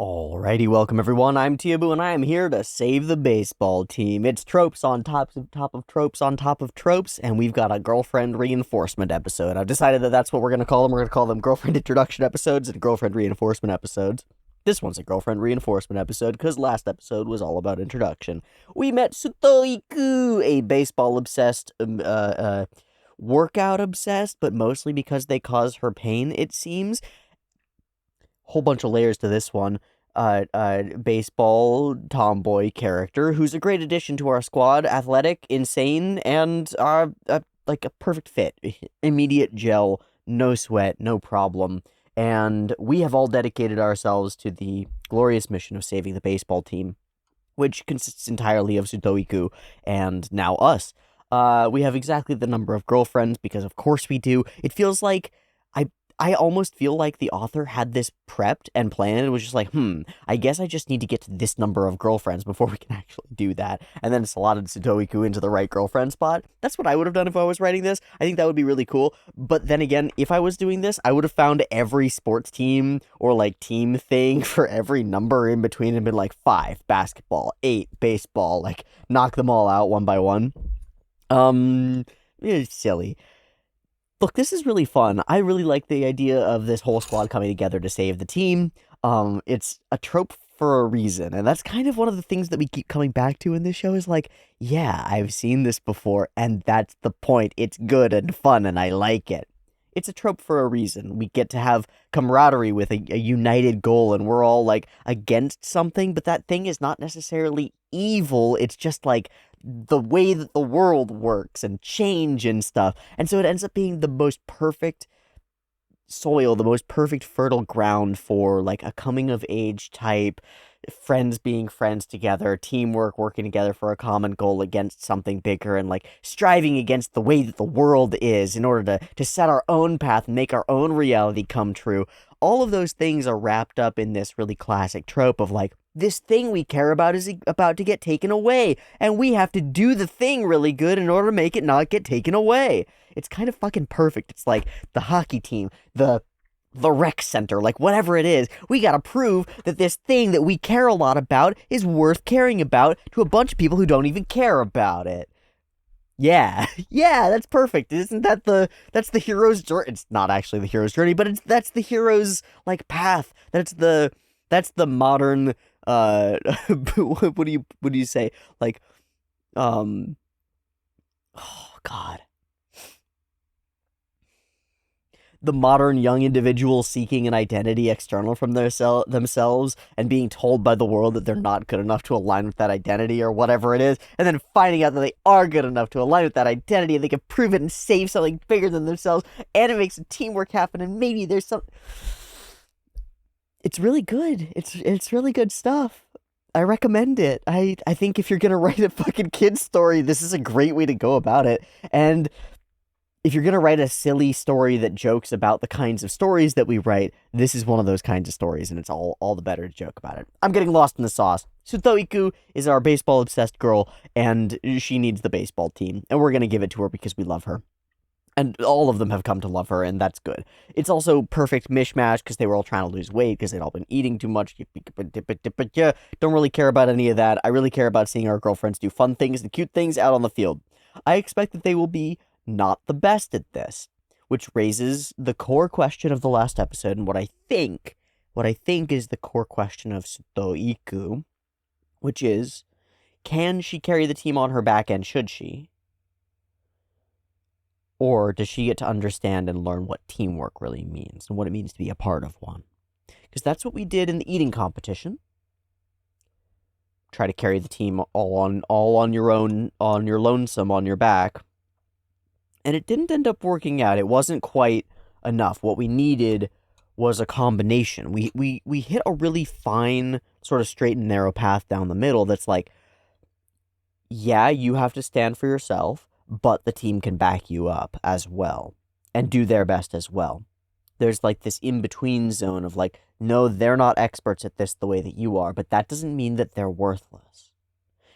Alrighty, welcome everyone. I'm Teeaboo and I am here to save the baseball team. It's tropes on top of tropes on top of tropes, and we've got a girlfriend reinforcement episode. I've decided that that's what we're going to call them. We're going to call them girlfriend introduction episodes and girlfriend reinforcement episodes. This one's a girlfriend reinforcement episode because last episode was all about introduction. We met Sutoiku, a baseball obsessed, workout obsessed, but mostly because they cause her pain, it seems. Whole bunch of layers to this one. Baseball tomboy character who's a great addition to our squad. Athletic, insane, and like a perfect fit. Immediate gel, no sweat, no problem. And we have all dedicated ourselves to the glorious mission of saving the baseball team, which consists entirely of Sutoiku and now us. We have exactly the number of girlfriends because of course we do. It feels like I almost feel like the author had this prepped and planned and was just like, I guess I just need to get to this number of girlfriends before we can actually do that. And then slotted Sutoiku into the right girlfriend spot. That's what I would have done if I was writing this. I think that would be really cool. But then again, if I was doing this, I would have found every sports team or like team thing for every number in between and been like 5 basketball, 8 baseball, like knock them all out one by one. It's silly. Look, this is really fun. I really like the idea of this whole squad coming together to save the team. It's a trope for a reason, and that's kind of one of the things that we keep coming back to in this show is like, yeah, I've seen this before, and that's the point. It's good and fun, and I like it. It's a trope for a reason. We get to have camaraderie with a united goal, and we're all, like, against something, but that thing is not necessarily evil. It's just, like, the way that the world works and change and stuff. And so it ends up being the most perfect soil, the most perfect fertile ground for like a coming of age type, friends being friends together, teamwork, working together for a common goal against something bigger, and like striving against the way that the world is in order to set our own path and make our own reality come true. All of those things are wrapped up in this really classic trope of like, this thing we care about is about to get taken away, and we have to do the thing really good in order to make it not get taken away. It's kind of fucking perfect. It's like the hockey team, the rec center, like whatever it is, we gotta prove that this thing that we care a lot about is worth caring about to a bunch of people who don't even care about it. Yeah, yeah, that's perfect. Isn't that's the hero's journey? It's not actually the hero's journey, but that's the hero's like path. That's the modern what do you say? Like oh God. The modern young individual seeking an identity external from themselves and being told by the world that they're not good enough to align with that identity or whatever it is, and then finding out that they are good enough to align with that identity and they can prove it and save something bigger than themselves, and it makes teamwork happen, and maybe there's some... It's really good. It's really good stuff. I recommend it. I think if you're gonna write a fucking kid's story, this is a great way to go about it. And if you're gonna write a silly story that jokes about the kinds of stories that we write, this is one of those kinds of stories, and it's all the better to joke about it. I'm getting lost in the sauce. Sutoiku is our baseball-obsessed girl, and she needs the baseball team, and we're gonna give it to her because we love her. And all of them have come to love her, and that's good. It's also perfect mishmash because they were all trying to lose weight because they'd all been eating too much. Don't really care about any of that. I really care about seeing our girlfriends do fun things and cute things out on the field. I expect that they will be not the best at this, which raises the core question of the last episode, and what I think is the core question of Sutoiku, which is, can she carry the team on her back, and should she? Or does she get to understand and learn what teamwork really means and what it means to be a part of one? Because that's what we did in the eating competition. Try to carry the team all on your own, on your lonesome, on your back. And it didn't end up working out. It wasn't quite enough. What we needed was a combination. We hit a really fine, sort of straight and narrow path down the middle that's like, yeah, you have to stand for yourself, but the team can back you up as well and do their best as well. There's like this in-between zone of like, no, they're not experts at this the way that you are, but that doesn't mean that they're worthless.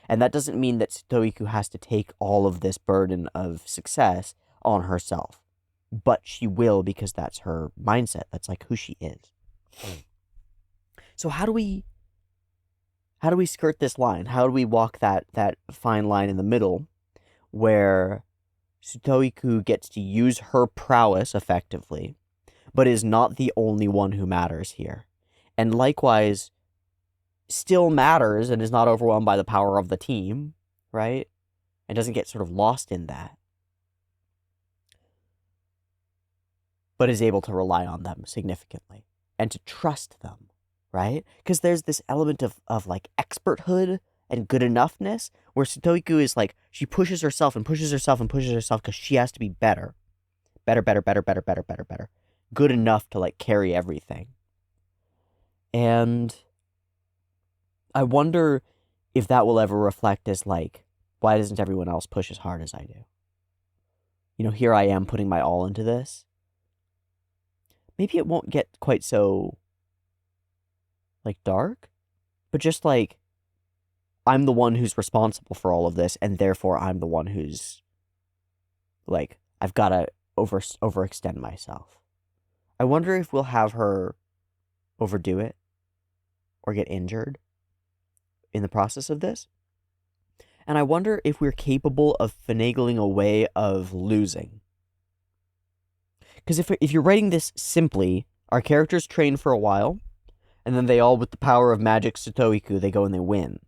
And that doesn't mean that Sutoiku has to take all of this burden of success on herself. But she will, because that's her mindset. That's like who she is. So how do we skirt this line? How do we walk that fine line in the middle where Sutoiku gets to use her prowess effectively, but is not the only one who matters here, and likewise still matters and is not overwhelmed by the power of the team, right? And doesn't get sort of lost in that, but is able to rely on them significantly and to trust them, right? Because there's this element of like experthood and good enoughness where Sutoiku is like, she pushes herself and pushes herself and pushes herself because she has to be better. Better. Good enough to like carry everything. And I wonder if that will ever reflect as like, why doesn't everyone else push as hard as I do? You know, here I am putting my all into this. Maybe it won't get quite so like dark, but just like, I'm the one who's responsible for all of this, and therefore I'm the one who's like, I've got to overextend myself. I wonder if we'll have her overdo it or get injured in the process of this. And I wonder if we're capable of finagling a way of losing. Because if you're writing this simply, our characters train for a while, and then they all, with the power of magic Sutoiku, they go and they win.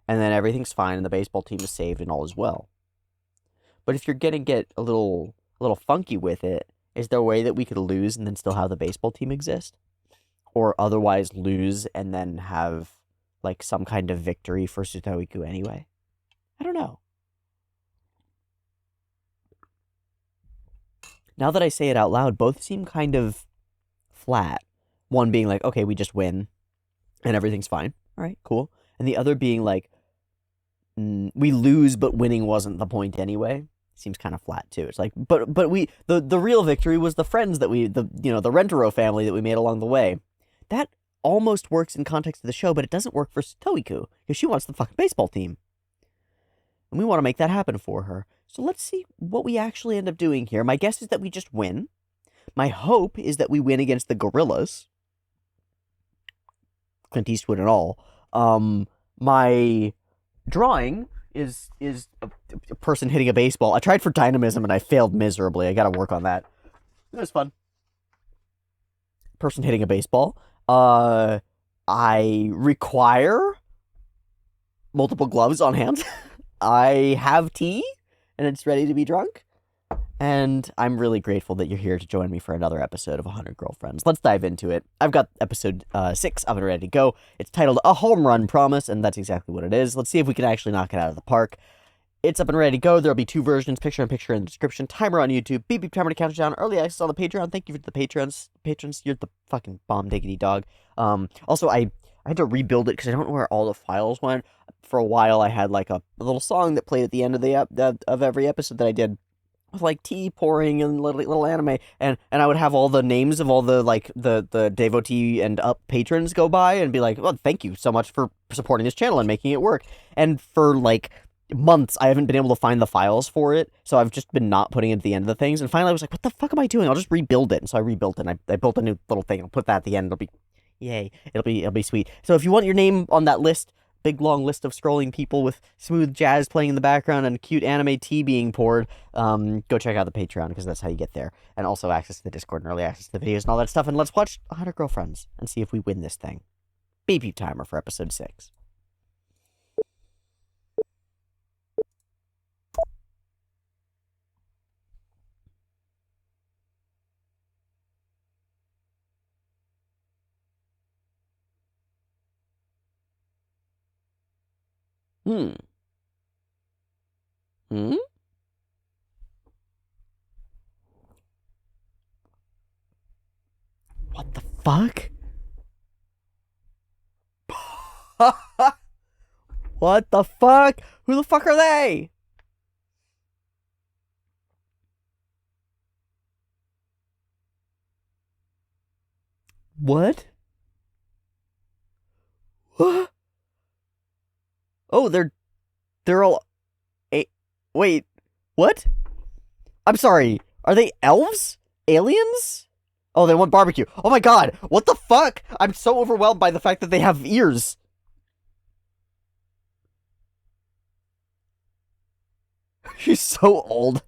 And then everything's fine, and the baseball team is saved, and all is well. But if you're gonna get a little funky with it, is there a way that we could lose and then still have the baseball team exist? Or otherwise lose and then have like some kind of victory for Sutoiku anyway? I don't know. Now that I say it out loud, both seem kind of flat. One being like, okay, we just win, and everything's fine. All right, cool. And the other being like, we lose, but winning wasn't the point anyway. Seems kind of flat too. It's like, but we the real victory was the friends that the Rentaro family that we made along the way. That almost works in context of the show, but it doesn't work for Sutoiku because she wants the fucking baseball team, and we want to make that happen for her. So let's see what we actually end up doing here. My guess is that we just win. My hope is that we win against the gorillas, Clint Eastwood and all. My drawing is a person hitting a baseball. I tried for dynamism and I failed miserably. I gotta work on that. It was fun. Person hitting a baseball. I require multiple gloves on hand. I have tea and it's ready to be drunk. And I'm really grateful that you're here to join me for another episode of 100 Girlfriends. Let's dive into it. I've got episode 6 of it ready to go. It's titled A Home Run Promise, and that's exactly what it is. Let's see if we can actually knock it out of the park. It's up and ready to go. There'll be 2 versions, picture-in-picture in the description, timer on YouTube, beep beep timer to count it down, early access on the Patreon. Thank you for the patrons. Patrons, you're the fucking bomb diggity dog. Also, I had to rebuild it because I don't know where all the files went. For a while, I had like a little song that played at the end of every episode that I did, with like tea pouring and little anime, and I would have all the names of all the like the devotee and up patrons go by and be like, well, thank you so much for supporting this channel and making it work. And for like months I haven't been able to find the files for it, so I've just been not putting it at the end of the things, and finally I was like, what the fuck am I doing? I'll just rebuild it. And so I rebuilt it, and I built a new little thing. I'll put that at the end. It'll be yay. It'll be sweet. So if you want your name on that list, big long list of scrolling people with smooth jazz playing in the background and cute anime tea being poured, go check out the Patreon because that's how you get there, and also access to the Discord and early access to the videos and all that stuff. And let's watch 100 Girlfriends and see if we win this thing. Beep beep timer for episode 6. Hmm. What the fuck? What the fuck? Who the fuck are they? What? What? Oh, they're all wait, what? I'm sorry. Are they elves? Aliens? Oh, they want barbecue. Oh my god, what the fuck? I'm so overwhelmed by the fact that they have ears. She's so old.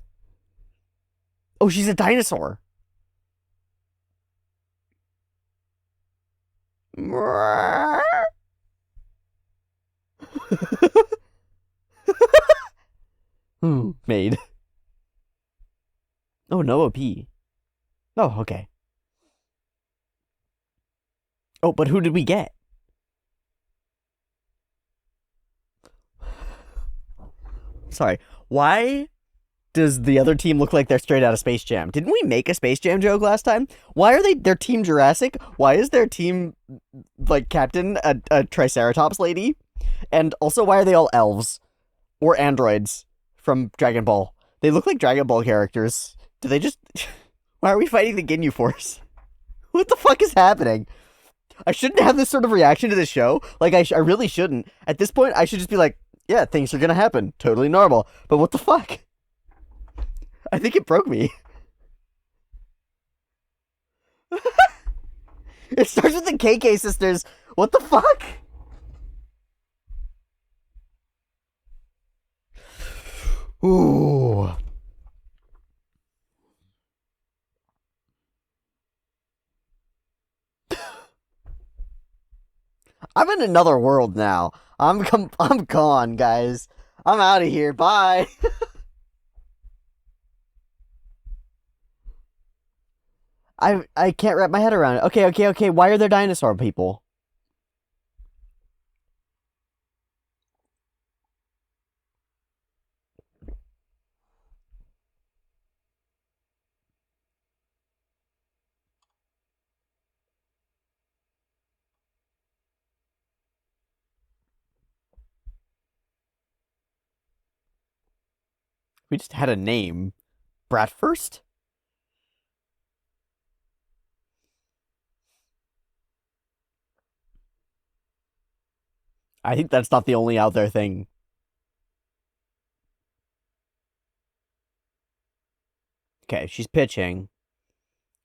Oh, she's a dinosaur. Made. Oh, no OP. Oh, okay. Oh, but who did we get? Sorry. Why does the other team look like they're straight out of Space Jam? Didn't we make a Space Jam joke last time? Why are their team Jurassic? Why is their team, like, captain a Triceratops lady? And also, why are they all elves? Or androids from Dragon Ball? They look like Dragon Ball characters. Do they just... Why are we fighting the Ginyu Force? What the fuck is happening? I shouldn't have this sort of reaction to this show. Like, I really shouldn't. At this point, I should just be like, yeah, things are gonna happen. Totally normal. But what the fuck? I think it broke me. It starts with the KK sisters. What the fuck? Ooh. I'm in another world now. I'm gone, guys. I'm out of here. Bye. I can't wrap my head around it. Okay. Why are there dinosaur people? We just had a name. Bratfurst? I think that's not the only out there thing. Okay, she's pitching,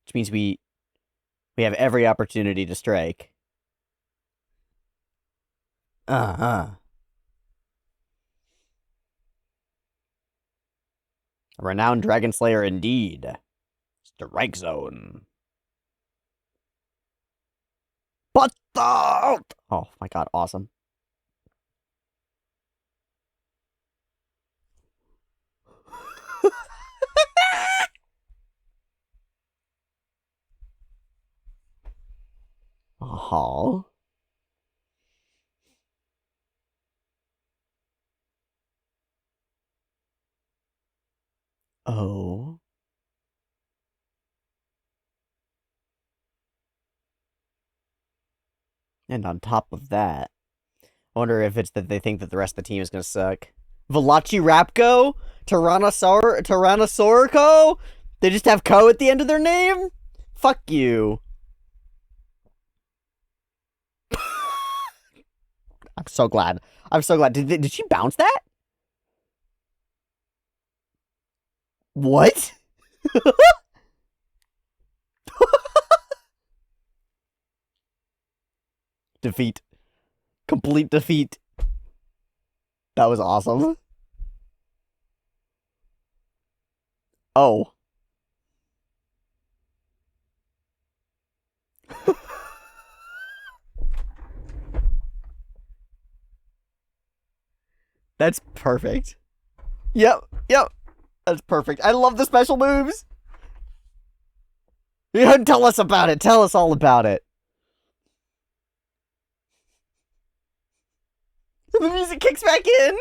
which means we have every opportunity to strike. Uh-huh. A renowned dragon slayer indeed. Strike zone. Butt out! Oh my god, awesome. Oh. Oh. And on top of that, I wonder if it's that they think that the rest of the team is gonna suck. Velociraptor? Tyrannosaurico? They just have Co at the end of their name? Fuck you. I'm so glad. I'm so glad. Did she bounce that? What? Defeat. Complete defeat. That was awesome. Oh. That's perfect. Yep. That's perfect. I love the special moves. Tell us about it. Tell us all about it. The music kicks back in.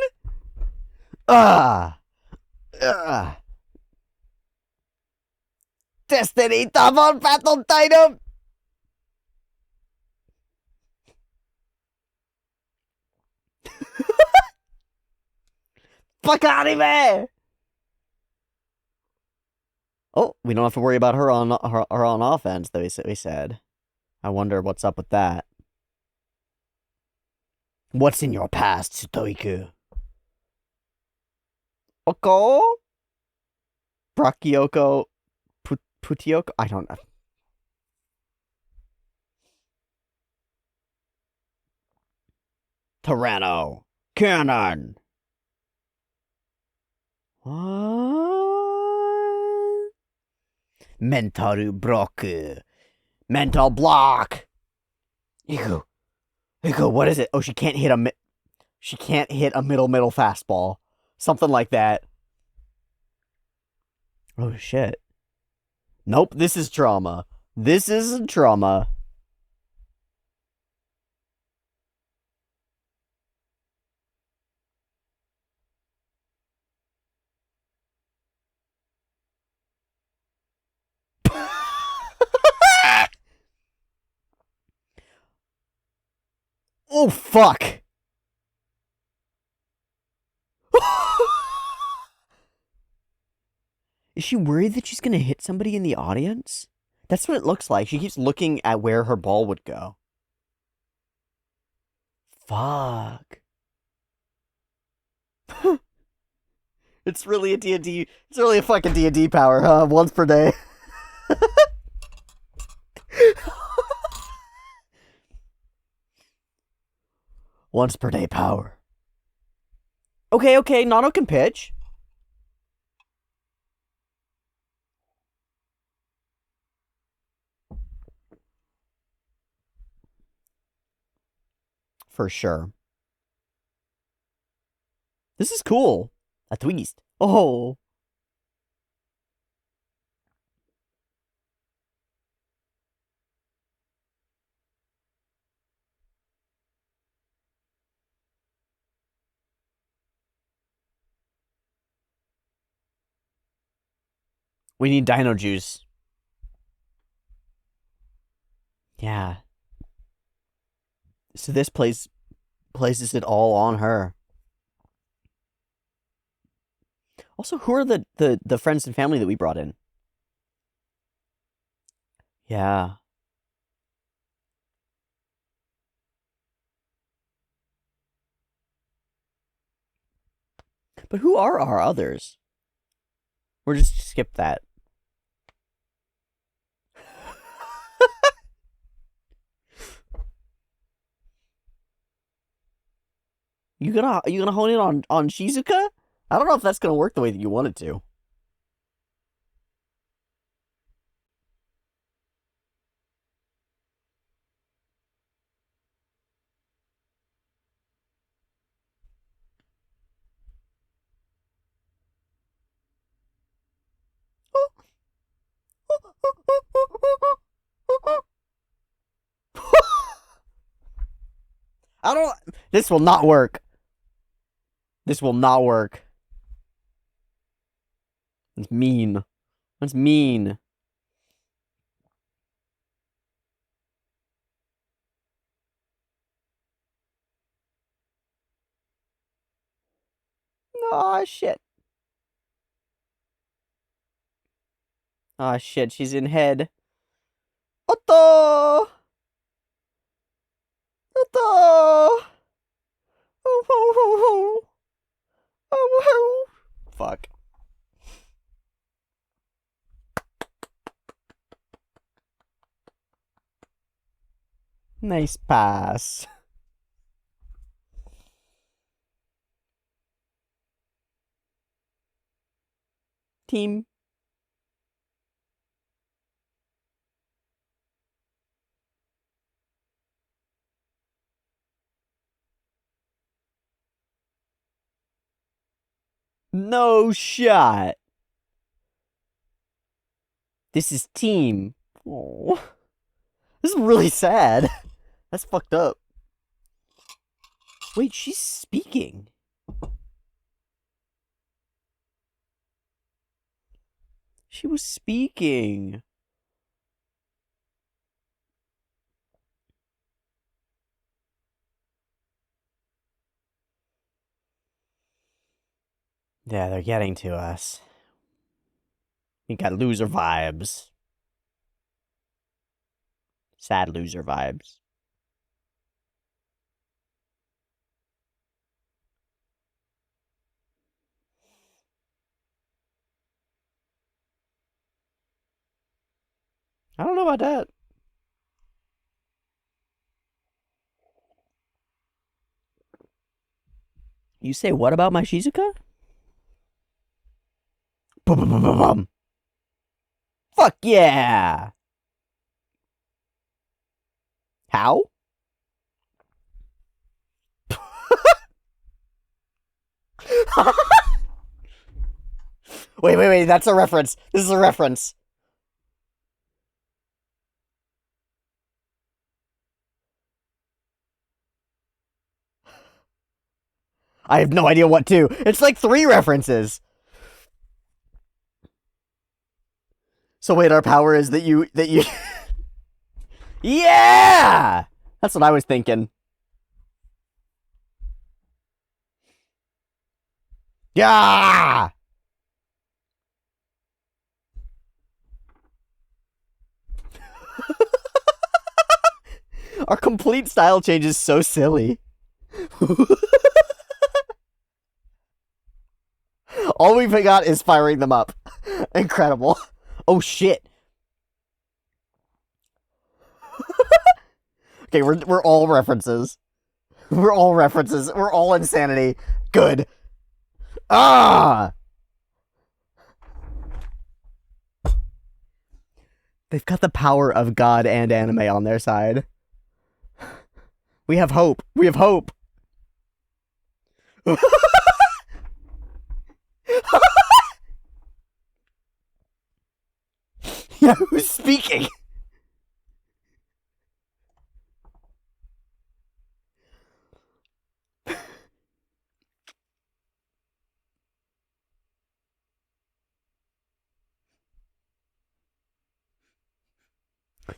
Destiny double battle titan. Fuck out of me! Oh, we don't have to worry about her on offense, though. We said. I wonder what's up with that. What's in your past, Stoiku? Oko? Brachioko? Putioko? I don't know. Tyranno. Cannon. What? Mental block. Mental block. Iku. Iku, what is it? Oh, she can't hit a middle fastball. Something like that. Oh shit. Nope, this is trauma. This is trauma. Oh fuck. Is she worried that she's gonna hit somebody in the audience? That's what it looks like. She keeps looking at where her ball would go. Fuck. It's really a D&D. It's really a fucking D&D power, huh? Once per day. Once per day power. Okay, Nano can pitch. For sure. This is cool. A twist. Oh. We need dino juice. Yeah. So this places it all on her. Also, who are the friends and family that we brought in? Yeah. But who are our others? We're just skip that. You gonna hone in on Shizuka? I don't know if that's gonna work the way that you want it to. I don't. This will not work. This will not work. It's mean. That's mean. Aw, shit. Aw, shit. She's in head. Otto! Otto! Oh, oh, oh, oh. Oh, oh. Fuck. Nice pass. Team. No shot. This is team. Oh. This is really sad. That's fucked up. Wait, she's speaking. She was speaking. Yeah, they're getting to us. We got loser vibes. Sad loser vibes. I don't know about that. You say what about my Shizuka? Bum. Fuck yeah! How? Wait, that's a reference. This is a reference. I have no idea what to. It's like 3 references. So wait, our power is that you... Yeah! That's what I was thinking. Yeah! Our complete style change is so silly. All we've got is firing them up. Incredible. Oh shit. Okay, we're all references. We're all references. We're all insanity. Good. Ah! They've got the power of God and anime on their side. We have hope. We have hope. Yeah, who's speaking?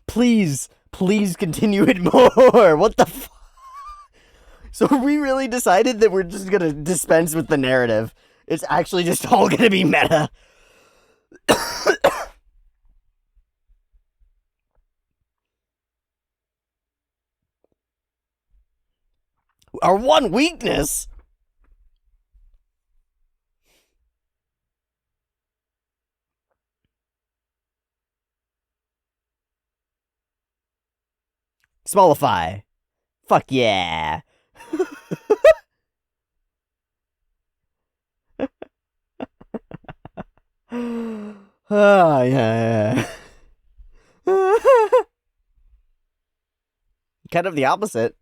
Please continue it more. What the fuck? So we really decided that we're just gonna dispense with the narrative. It's actually just all gonna be meta. Our one weakness? Smallify. Fuck yeah. Oh, yeah. Kind of the opposite.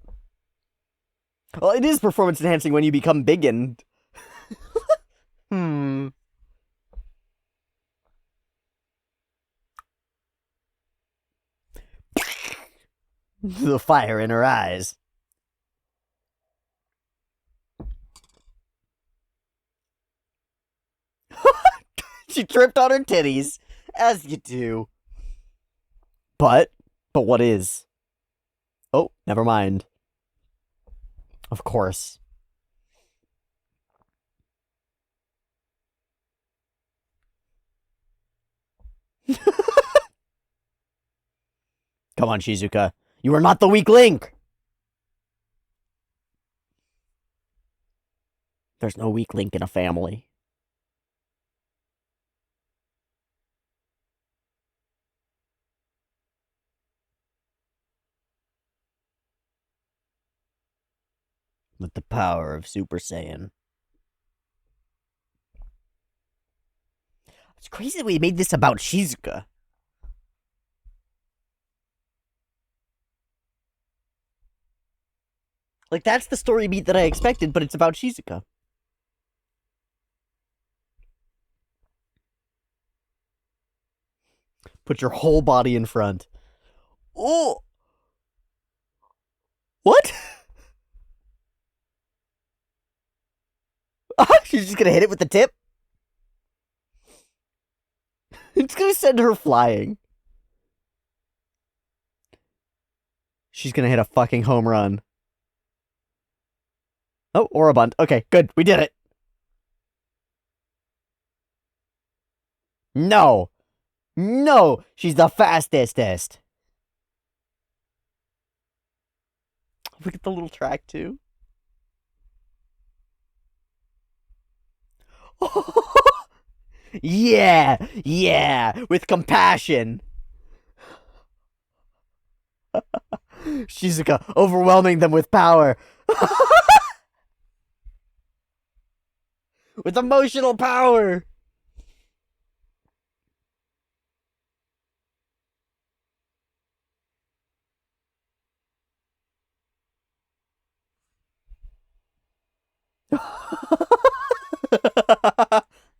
Well, it is performance enhancing when you become biggin. The fire in her eyes. She tripped on her titties, as you do. But what is? Oh, never mind. Of course. Come on, Shizuka. You are not the weak link! There's no weak link in a family. With the power of Super Saiyan. It's crazy that we made this about Shizuka. Like, that's the story beat that I expected, but it's about Shizuka. Put your whole body in front. Oh! What? She's just gonna hit it with the tip? It's gonna send her flying. She's gonna hit a fucking home run. Oh, or a bunt. Okay, good. We did it. No. No. She's the fastest. Look at the little track, too. Yeah. With compassion. Shizuka overwhelming them with power. With emotional power!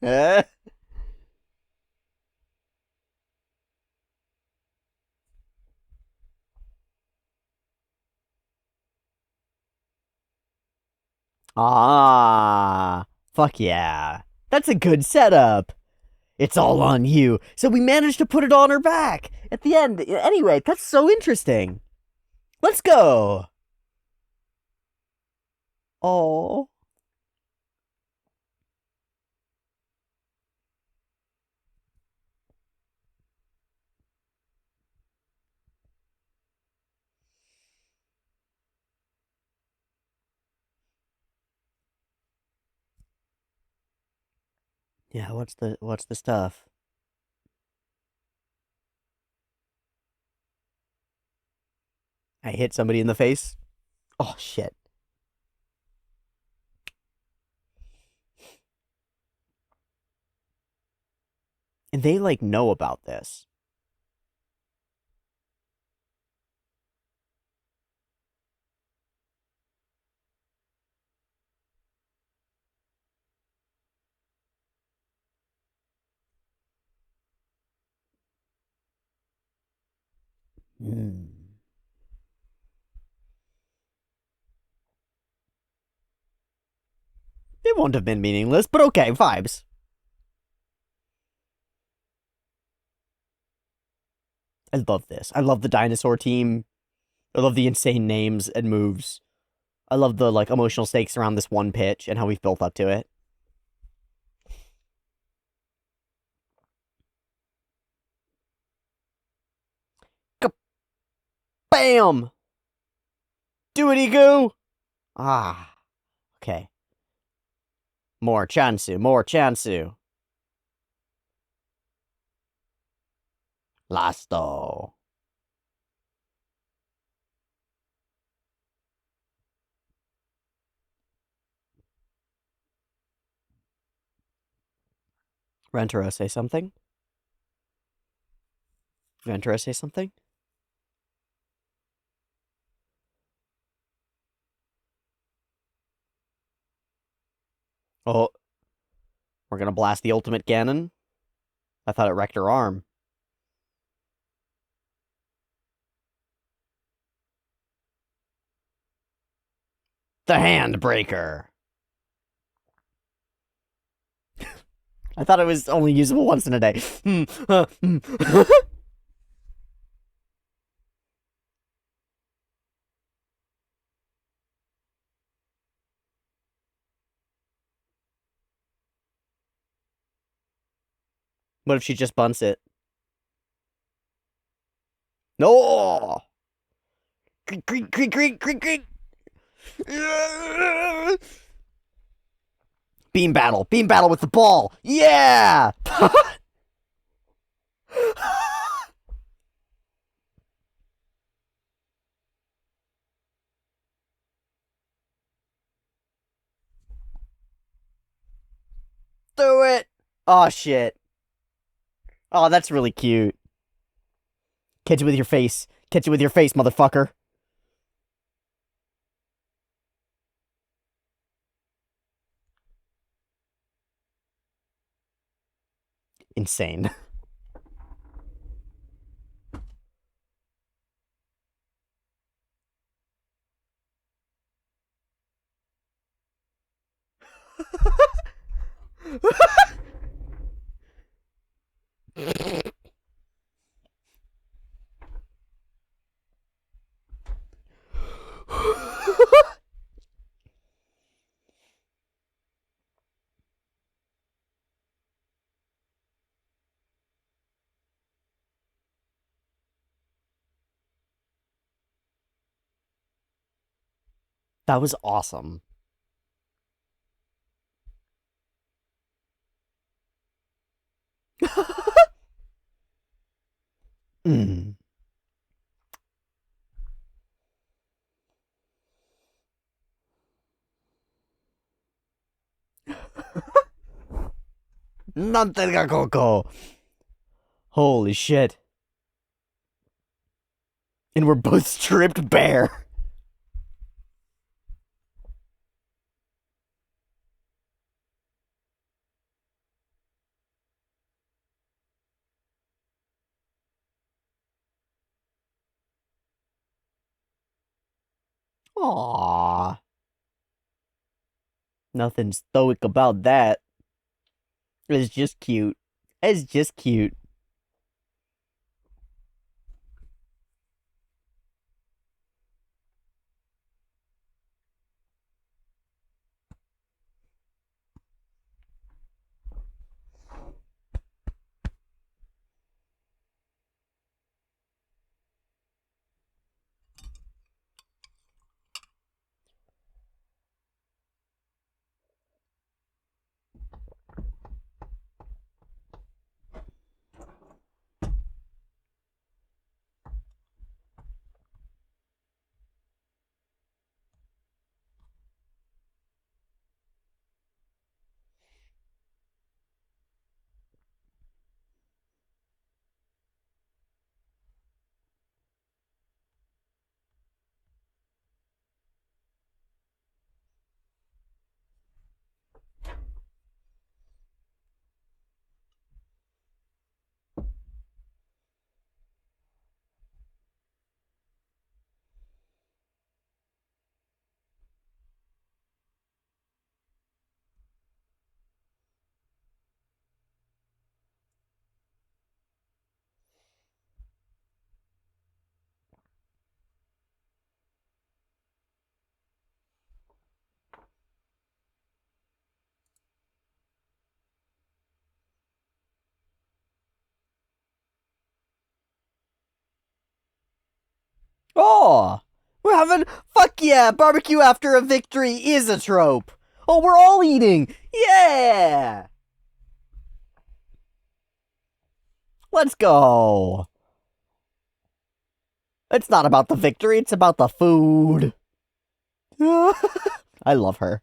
Eh? Ah, fuck yeah. That's a good setup. It's all on you. So we managed to put it on her back at the end. Anyway, that's so interesting. Let's go. Oh. Yeah, what's the stuff? I hit somebody in the face. Oh shit. And they like know about this. Hmm. It won't have been meaningless, but okay, vibes. I love this. I love the dinosaur team. I love the insane names and moves. I love the like emotional stakes around this one pitch and how we've built up to it. Bam! Doity goo! Ah, okay. More Chansu, more Chansu. Lasto. Rentaro, say something? Rentaro, say something? Oh, we're gonna blast the ultimate Ganon? I thought it wrecked her arm. The Handbreaker. I thought it was only usable once in a day. What if she just bunts it? No! Creak, creak, creak, creak, creak, creak! Beam battle! Beam battle with the ball! Yeah! Do it! Oh, shit. Oh, that's really cute. Catch it with your face. Catch it with your face, motherfucker. Insane. That was awesome. Mm. Nothing ga Coco. Holy shit. And we're both stripped bare. Aww. Nothing stoic about that. It's just cute. It's just cute. Oh, we're having fuck yeah, barbecue after a victory is a trope. Oh, we're all eating. Yeah. Let's go. It's not about the victory, it's about the food. I love her.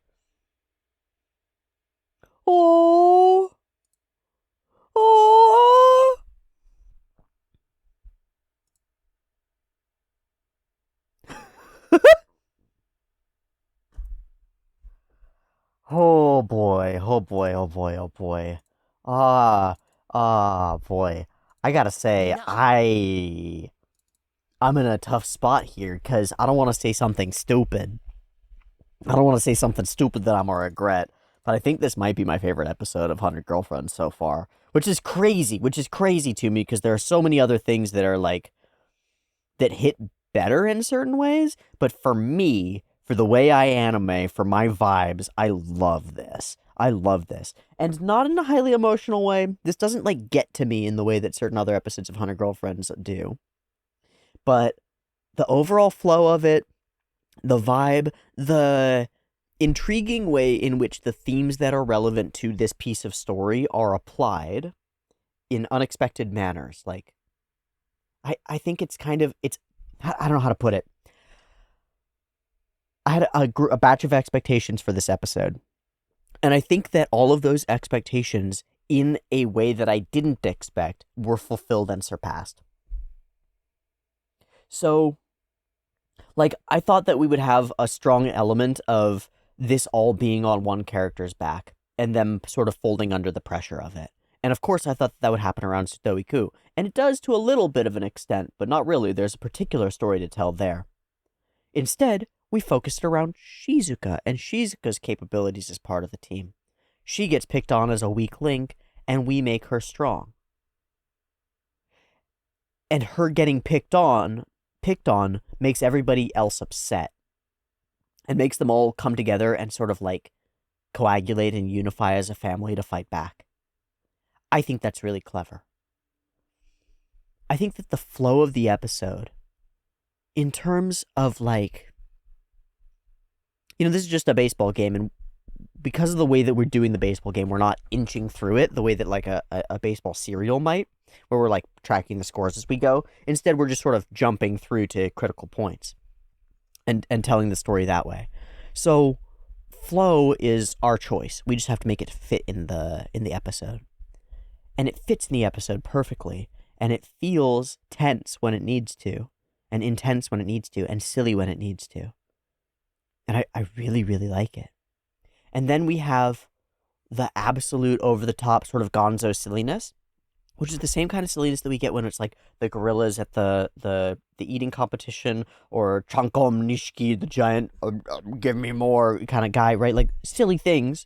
Oh. Oh. Oh boy, oh boy, oh boy, oh boy. Ah, boy. I gotta say, I'm in a tough spot here because I don't want to say something stupid. I don't want to say something stupid that I'm gonna regret. But I think this might be my favorite episode of 100 Girlfriends so far, which is crazy to me because there are so many other things that are like that hit better in certain ways. But for me, for the way I anime, for my vibes, I love this. I love this. And not in a highly emotional way. This doesn't like get to me in the way that certain other episodes of 100 Girlfriends do. But the overall flow of it, the vibe, the intriguing way in which the themes that are relevant to this piece of story are applied in unexpected manners. Like, I think it's kind of, I don't know how to put it. I had a batch of expectations for this episode. And I think that all of those expectations, in a way that I didn't expect, were fulfilled and surpassed. So, like, I thought that we would have a strong element of this all being on one character's back and them sort of folding under the pressure of it. And of course, I thought that would happen around Stoiku. And it does to a little bit of an extent, but not really. There's a particular story to tell there. Instead, we focused around Shizuka and Shizuka's capabilities as part of the team. She gets picked on as a weak link, and we make her strong. And her getting picked on makes everybody else upset. And makes them all come together and sort of like coagulate and unify as a family to fight back. I think that's really clever. I think that the flow of the episode, in terms of like, this is just a baseball game, and because of the way that we're doing the baseball game, we're not inching through it the way that like a baseball serial might, where we're like tracking the scores as we go. Instead, we're just sort of jumping through to critical points and telling the story that way. So flow is our choice. We just have to make it fit in the episode. and it fits in the episode perfectly, and it feels tense when it needs to, and intense when it needs to, and silly when it needs to. And I really, really like it. And then we have the absolute over-the-top sort of gonzo silliness, which is the same kind of silliness that we get when it's like the gorillas at the eating competition, or Chankom Nishiki, the giant, give me more kind of guy, right? Like, silly things.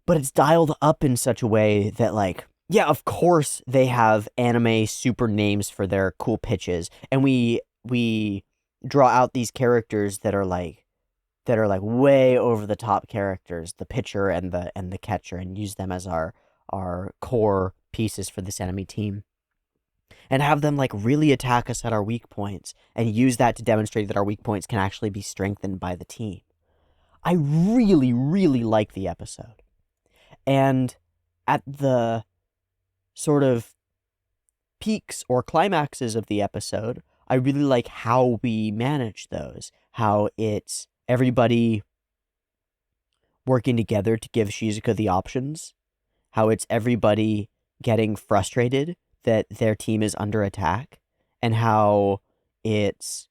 But it's dialed up in such a way that, like, yeah, of course they have anime super names for their cool pitches, and we draw out these characters that are like way over the top characters, the pitcher and the catcher, and use them as our core pieces for this enemy team, and have them like really attack us at our weak points and use that to demonstrate that our weak points can actually be strengthened by the team. I really, really like the episode. And at the sort of peaks or climaxes of the episode, I really like how we manage those, how it's everybody working together to give Shizuka the options, how it's everybody getting frustrated that their team is under attack, and how it's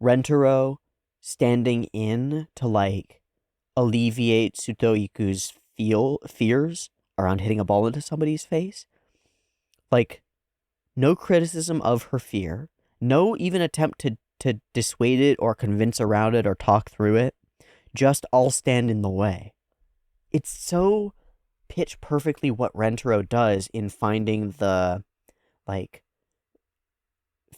Rentaro standing in to like alleviate Sutoiku's fears around hitting a ball into somebody's face. Like, no criticism of her fear, no even attempt to dissuade it or convince around it or talk through it, just all stand in the way. It's so pitch perfectly what Rentaro does in finding the, like,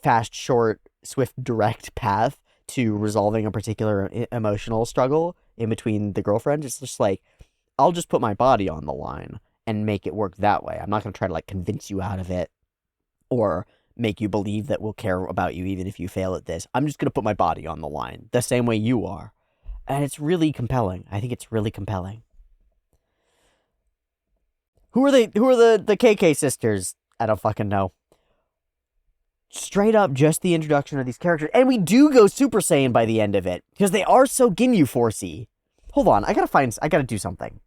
fast, short, swift, direct path to resolving a particular emotional struggle in between the girlfriends. It's just like, I'll just put my body on the line and make it work that way. I'm not going to try to, like, convince you out of it or make you believe that we'll care about you even if you fail at this. I'm just going to put my body on the line the same way you are. And it's really compelling. I think it's really compelling. Who are the KK sisters? I don't fucking know. Straight up just the introduction of these characters. And we do go Super Saiyan by the end of it, because they are so Ginyu Force-y. Hold on, I gotta do something.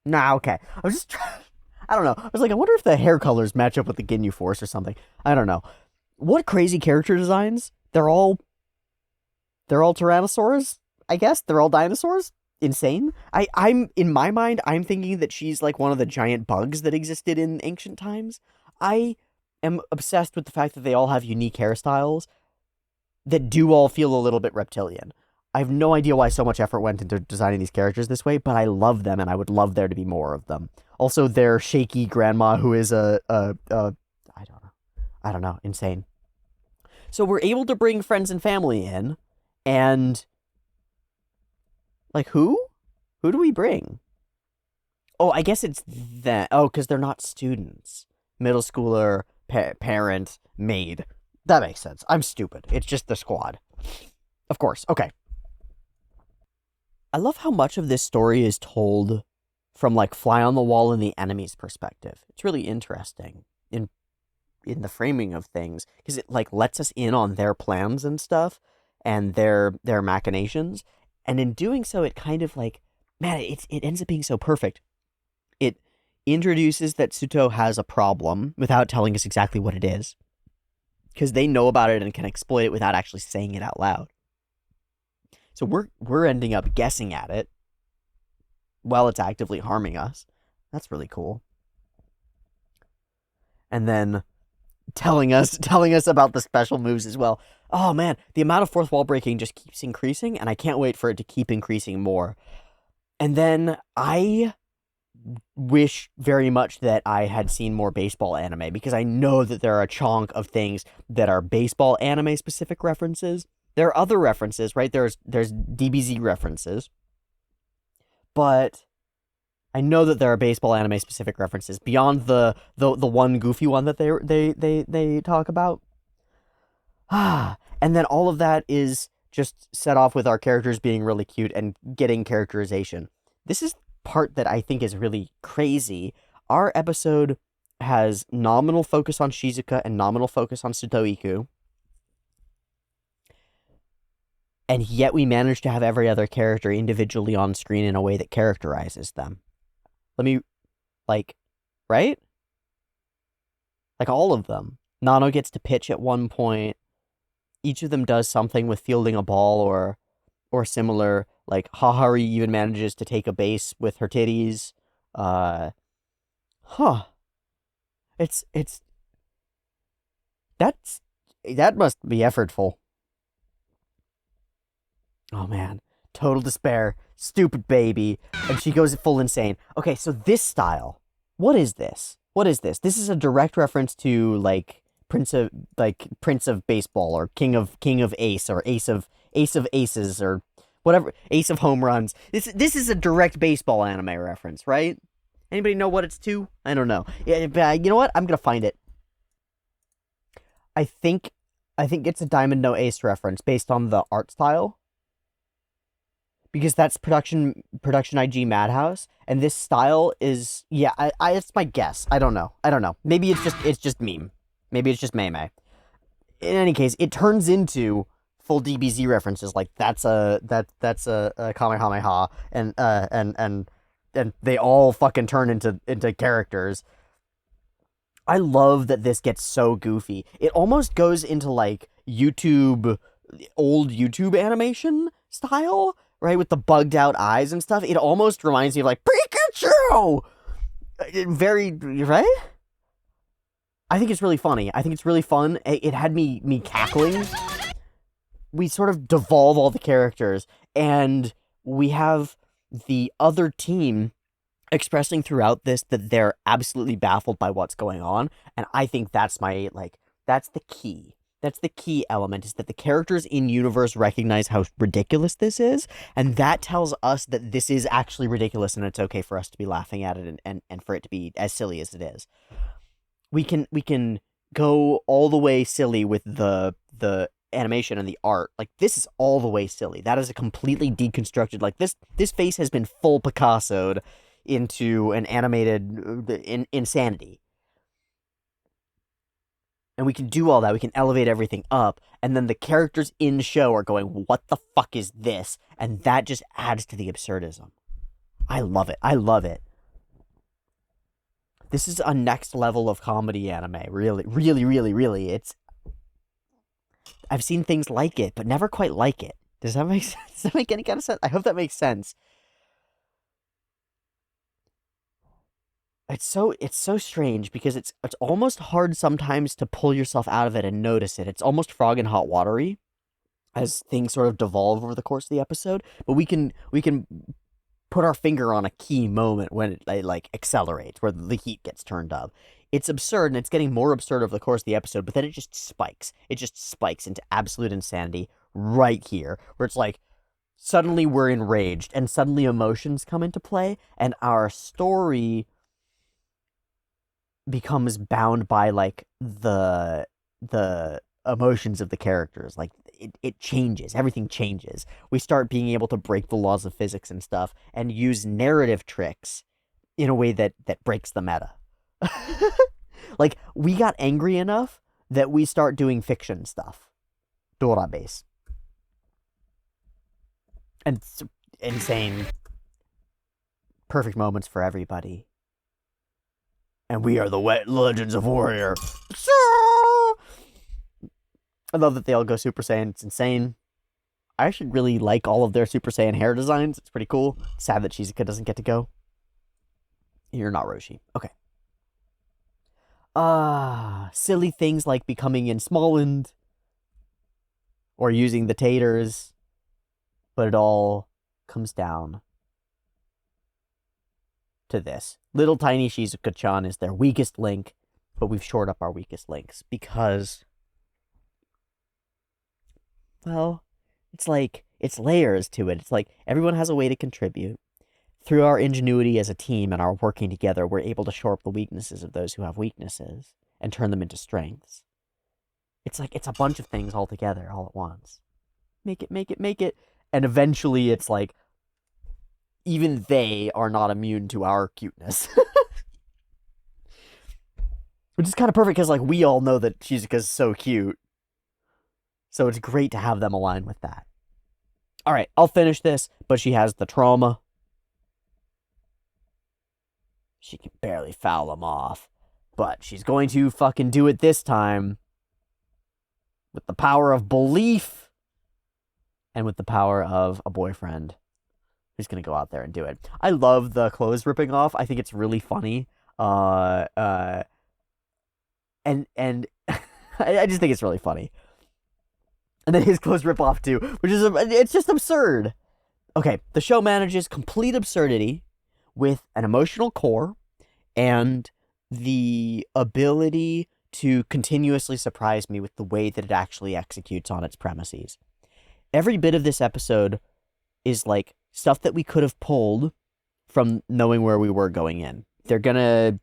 Nah, okay. I was just trying... I don't know. I was like, I wonder if the hair colors match up with the Ginyu Force or something. I don't know. What crazy character designs? They're all Tyrannosaurs, I guess. They're all dinosaurs. Insane. I'm in my mind, I'm thinking that she's like one of the giant bugs that existed in ancient times. I am obsessed with the fact that they all have unique hairstyles that do all feel a little bit reptilian. I have no idea why so much effort went into designing these characters this way, but I love them, and I would love there to be more of them. Also, their shaky grandma, who is I don't know, insane. So we're able to bring friends and family in, and like, who do we bring? Oh, I guess it's that. Oh, because they're not students. Middle schooler, parent, maid. That makes sense. I'm stupid. It's just the squad. Of course. Okay. I love how much of this story is told from, like, fly on the wall in the enemy's perspective. It's really interesting in the framing of things, because it, like, lets us in on their plans and stuff and their machinations. And in doing so, it kind of, like, man, it ends up being so perfect. It introduces that Suto has a problem without telling us exactly what it is, because they know about it and can exploit it without actually saying it out loud. So we're ending up guessing at it while it's actively harming us. That's really cool. And then telling us about the special moves as well. Oh man, the amount of fourth wall breaking just keeps increasing, and I can't wait for it to keep increasing more. And then I wish very much that I had seen more baseball anime, because I know that there are a chunk of things that are baseball anime specific references. There are other references, right? There's DBZ references, but I know that there are baseball anime specific references beyond the one goofy one that they talk about. And then all of that is just set off with our characters being really cute and getting characterization. This is part that I think is really crazy. Our episode has nominal focus on Shizuka and nominal focus on Sutoiku. And yet we manage to have every other character individually on screen in a way that characterizes them. Let me, like, right? Like, all of them. Nano gets to pitch at one point. Each of them does something with fielding a ball or similar. Like, Hahari even manages to take a base with her titties. Huh. It's that must be effortful. Oh man, total despair, stupid baby, and she goes full insane. Okay, so this style, what is this? What is this? This is a direct reference to like Prince of Baseball or King of Ace or Ace of Aces or whatever, Ace of Home Runs. This is a direct baseball anime reference, right? Anybody know what it's to? I don't know. Yeah, but you know what? I'm gonna find it. I think it's a Diamond No Ace reference based on the art style. Because that's production IG Madhouse, and this style is it's my guess. I don't know. Maybe it's just meme. Maybe it's just meme. In any case, it turns into full DBZ references. Like that's a Kamehameha, and they all fucking turn into characters. I love that this gets so goofy. It almost goes into like old YouTube animation style, right? With the bugged out eyes and stuff. It almost reminds me of like Pikachu! Very, right? I think it's really funny. I think it's really fun. It had me cackling. We sort of devolve all the characters, and we have the other team expressing throughout this that they're absolutely baffled by what's going on, and I think that's that's the key. That's the key element, is that the characters in universe recognize how ridiculous this is, and that tells us that this is actually ridiculous and it's okay for us to be laughing at it and for it to be as silly as it is. We can go all the way silly with the animation and the art. Like, this is all the way silly. That is a completely deconstructed, like, this face has been full Picasso'd into an animated insanity. And we can do all that. We can elevate everything up. And then the characters in show are going, what the fuck is this? And that just adds to the absurdism. I love it. I love it. This is a next level of comedy anime. Really, really, really, really. I've seen things like it, but never quite like it. Does that make sense? Does that make any kind of sense? I hope that makes sense. It's so strange because it's almost hard sometimes to pull yourself out of it and notice it. It's almost frog in hot watery as things sort of devolve over the course of the episode. But we can put our finger on a key moment when it like accelerates, where the heat gets turned up. It's absurd, and it's getting more absurd over the course of the episode, but then it just spikes. It just spikes into absolute insanity right here, where it's like, suddenly we're enraged, and suddenly emotions come into play, and our story becomes bound by like the emotions of the characters. Like, it changes. Everything changes. We start being able to break the laws of physics and stuff and use narrative tricks in a way that breaks the meta. Like, we got angry enough that we start doing fiction stuff. Dora base. And it's insane. Perfect moments for everybody. And we are the wet legends of warrior. I love that they all go Super Saiyan. It's insane. I actually really like all of their Super Saiyan hair designs. It's pretty cool. Sad that Shizuka doesn't get to go. You're not Roshi. Okay. Silly things like becoming in Smallland or using the taters, but it all comes down to this. Little tiny Shizuka-chan is their weakest link, but we've shored up our weakest links because, well, it's like, it's layers to it. It's like everyone has a way to contribute. Through our ingenuity as a team and our working together, we're able to shore up the weaknesses of those who have weaknesses and turn them into strengths. It's like, it's a bunch of things all together, all at once. Make it. And eventually it's like, even they are not immune to our cuteness. Which is kind of perfect because, like, we all know that Shizuka's so cute. So it's great to have them align with that. All right, I'll finish this, but she has the trauma. She can barely foul him off. But she's going to fucking do it this time. With the power of belief. And with the power of a boyfriend. Who's going to go out there and do it. I love the clothes ripping off. I think it's really funny. And I just think it's really funny. And then his clothes rip off too, which is, it's just absurd. Okay, the show manages complete absurdity with an emotional core and the ability to continuously surprise me with the way that it actually executes on its premises. Every bit of this episode is like stuff that we could have pulled from knowing where we were going in. They're gonna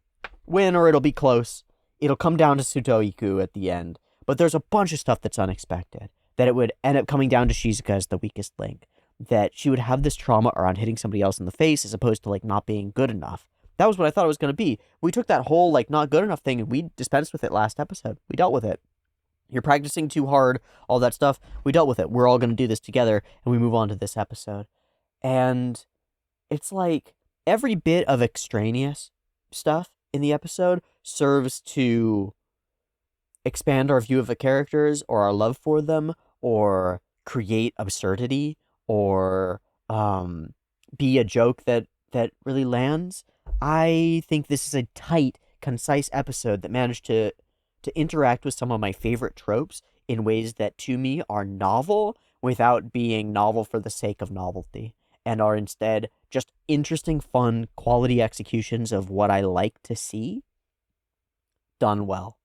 win or it'll be close. It'll come down to Sutoiku at the end. But there's a bunch of stuff that's unexpected. That it would end up coming down to Shizuka as the weakest link. That she would have this trauma around hitting somebody else in the face as opposed to, like, not being good enough. That was what I thought it was going to be. We took that whole, like, not good enough thing and we dispensed with it last episode. We dealt with it. You're practicing too hard, all that stuff. We dealt with it. We're all going to do this together, and we move on to this episode. And it's like every bit of extraneous stuff in the episode serves to expand our view of the characters or our love for them or create absurdity or be a joke that really lands. I think this is a tight, concise episode that managed to interact with some of my favorite tropes in ways that, to me, are novel without being novel for the sake of novelty, and are instead just interesting, fun, quality executions of what I like to see done well.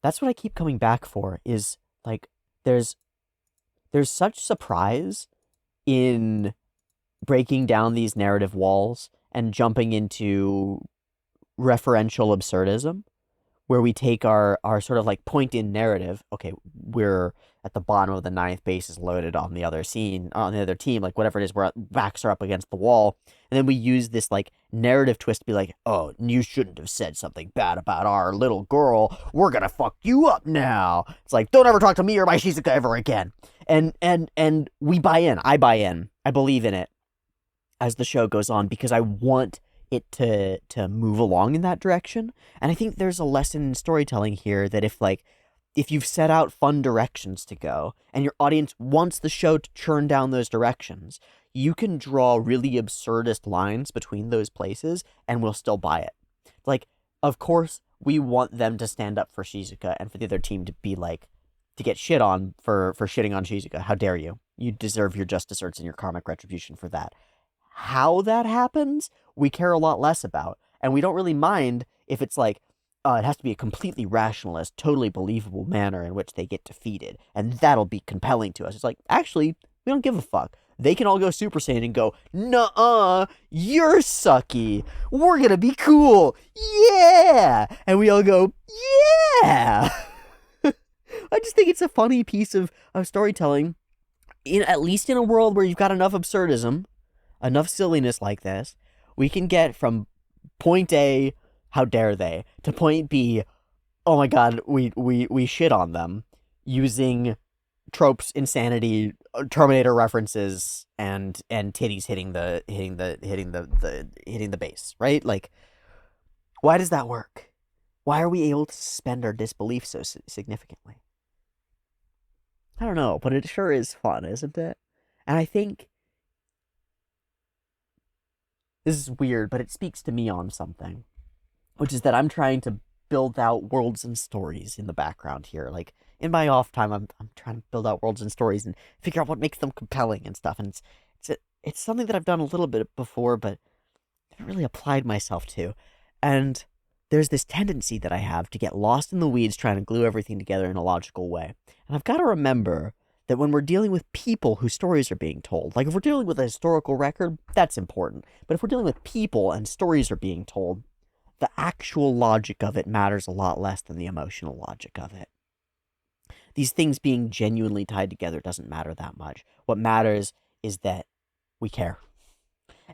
That's what I keep coming back for, is, like, there's such surprise in breaking down these narrative walls and jumping into referential absurdism, where we take our sort of like point-in narrative. Okay, we're at the bottom of the ninth, base is loaded on the other team, like whatever it is, where backs are up against the wall, and then we use this like narrative twist to be like, oh, you shouldn't have said something bad about our little girl. We're gonna fuck you up now. It's like, don't ever talk to me or my Shizuka ever again. And we buy in. I buy in. I believe in it as the show goes on because I want it to move along in that direction. And I think there's a lesson in storytelling here that if you've set out fun directions to go and your audience wants the show to churn down those directions, you can draw really absurdist lines between those places and we'll still buy it. Like, of course, we want them to stand up for Shizuka and for the other team to be like, to get shit on for shitting on Shizuka. How dare you? You deserve your just desserts and your karmic retribution for that. How that happens, we care a lot less about. And we don't really mind if it's like, it has to be a completely rationalist, totally believable manner in which they get defeated. And that'll be compelling to us. It's like, actually, we don't give a fuck. They can all go Super Saiyan and go, nuh-uh, you're sucky. We're gonna be cool. Yeah! And we all go, yeah! I just think it's a funny piece of storytelling. At least in a world where you've got enough absurdism, enough silliness like this, we can get from point A, how dare they, to point B, oh my god, we shit on them, using tropes, insanity, Terminator references, and titties hitting the base, right? Like, why does that work? Why are we able to suspend our disbelief so significantly? I don't know, but it sure is fun, isn't it? And I think this is weird, but it speaks to me on something, which is that I'm trying to build out worlds and stories in the background here. Like, in my off time, I'm trying to build out worlds and stories and figure out what makes them compelling and stuff. And it's something that I've done a little bit before, but I haven't really applied myself to. And there's this tendency that I have to get lost in the weeds trying to glue everything together in a logical way. And I've got to remember that when we're dealing with people whose stories are being told, like if we're dealing with a historical record, that's important. But if we're dealing with people and stories are being told, the actual logic of it matters a lot less than the emotional logic of it. These things being genuinely tied together doesn't matter that much. What matters is that we care.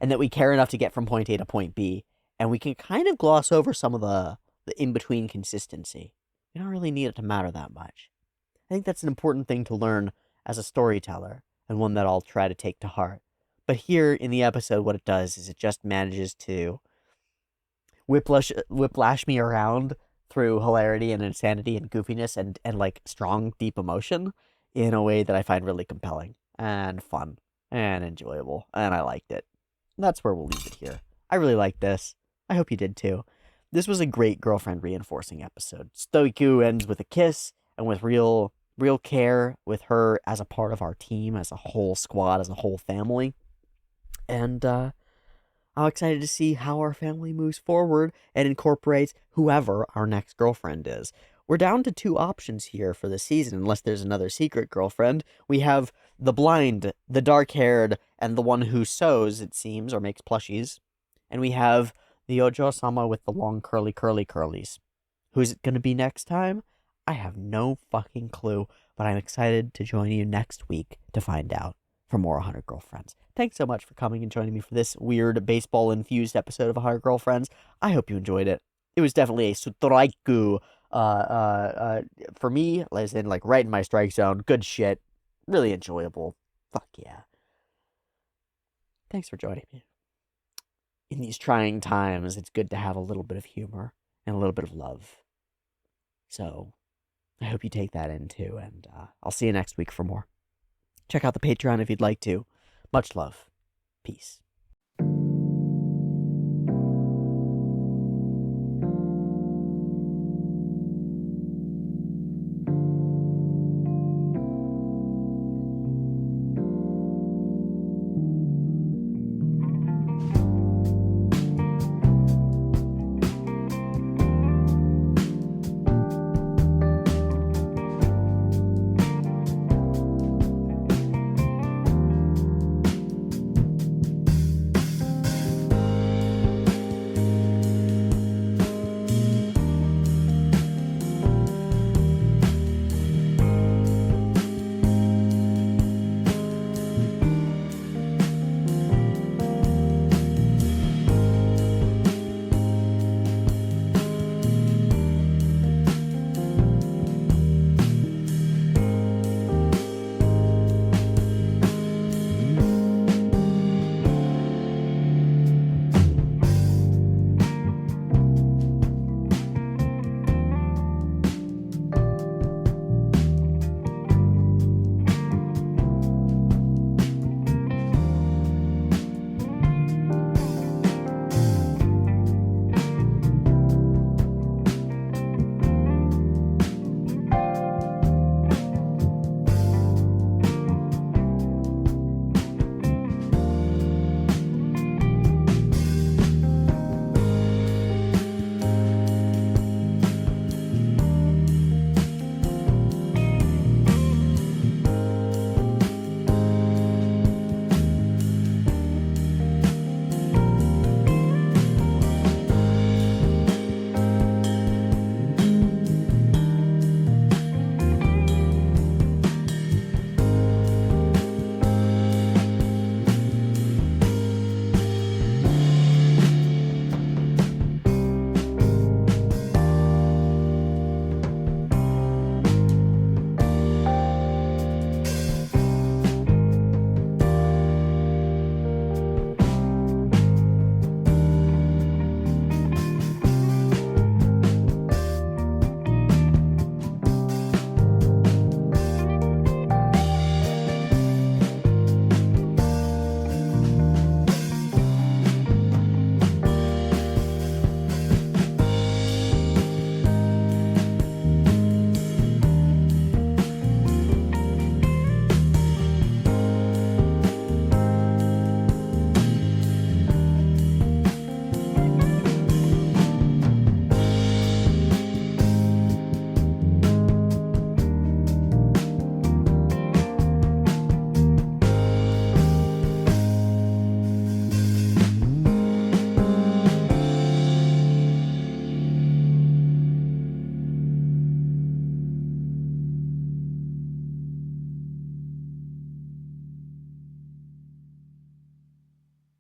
And that we care enough to get from point A to point B. And we can kind of gloss over some of the the in-between consistency. You don't really need it to matter that much. I think that's an important thing to learn as a storyteller, and one that I'll try to take to heart. But here in the episode, what it does is it just manages to whiplash me around through hilarity and insanity and goofiness and like strong, deep emotion in a way that I find really compelling and fun and enjoyable. And I liked it. And that's where we'll leave it here. I really liked this. I hope you did too. This was a great girlfriend reinforcing episode. Stoiku ends with a kiss and with real care with her as a part of our team, as a whole squad, as a whole family. And I'm excited to see how our family moves forward and incorporates whoever our next girlfriend is. We're down to 2 options here for the season, unless there's another secret girlfriend. We have the blind, the dark-haired, and the one who sews, it seems, or makes plushies. And we have the Ojo-sama with the long curlies. Who's it going to be next time? I have no fucking clue, but I'm excited to join you next week to find out for more 100 Girlfriends. Thanks so much for coming and joining me for this weird baseball-infused episode of 100 Girlfriends. I hope you enjoyed it. It was definitely a straiku for me, as in, like, right in my strike zone. Good shit. Really enjoyable. Fuck yeah. Thanks for joining me. In these trying times, it's good to have a little bit of humor and a little bit of love. So, I hope you take that in too, and I'll see you next week for more. Check out the Patreon if you'd like to. Much love. Peace.